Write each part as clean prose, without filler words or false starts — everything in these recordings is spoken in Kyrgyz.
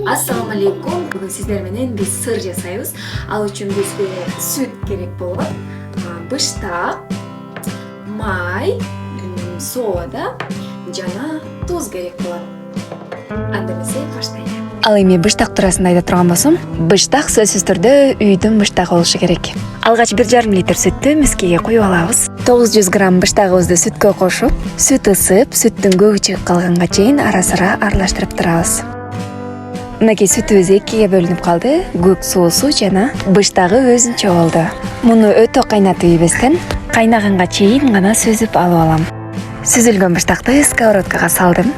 Ассаламу алейкум. Бүгүн сиздер менен биз сыр жасайбыз. Ал үчүн бизге сүт керек болот. Быштак, май, сода жана туз керек болот. Анда эмесе баштайлы. Ал эми быштак туурасында айта турган болсом, быштак сөзсүз түрдө үйдүн быштагы болушу керек. Алгач 1,5 литр сүттү мискеге куюп алабыз. 900 грамм быштагыбызды сүткө кошуп, сүт ысып, сүттүн көгү чыгып калганга чейин ара-сыра аралаштырып турабыз. Мынакей сүтүбүз экиге бөлүнүп калды. Көк соусу жана быштагы өзүнчө болду. Муну өтө кайнатып ийбестен, кайнаганга чейин гана сүзүп алып алам. Сүзүлгөн быштакты сковородкага салдым.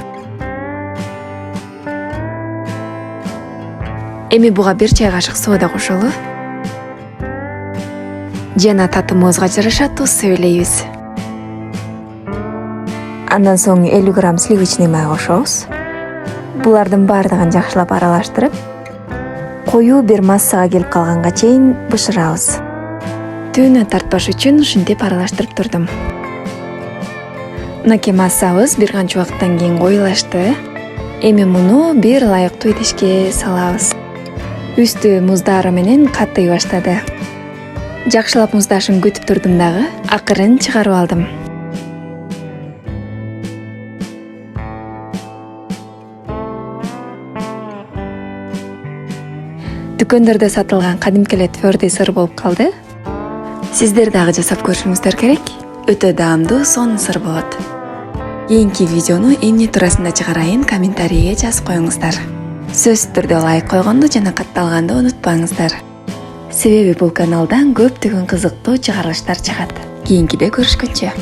Эми буга 1 чай кашык сода кошолу. Жана татымыбызга жараша туз себелейбиз. Андан соң 50 грамм сливочный май кошобуз. Булардын баардыгын жакшылап аралаштырып, коюу бир массага келип калганга чейин бышырабыз. Түбүнө тартпаш үчүн ушинтип аралаштырып турдум. Мынакей массабыз бир канча убакыттан кийин коюлашты. Эми муну бир ылайыктуу идишке салабыз. Үстү муздары менен катый баштады. Жакшылап муздашын күтүп турдум дагы, акырын чыгарып алдым. Дүкөндөрдө сатылган кадимки эле твердый сыр болуп калды. Сиздер дагы жасап көрүшүңүздөр керек. Өтө даамдуу сонун сыр болот. Кийинки видеону эмне туурасында чыгарайын комментарийге жазып коюңуздар. Сөзсүз түрдө лайк койгонду жана катталганды унутпаңыздар. Себеби бул каналдан көптөгөн кызыктуу чыгарылыштар чыгат. Кийинкиде көрүшкөнчө.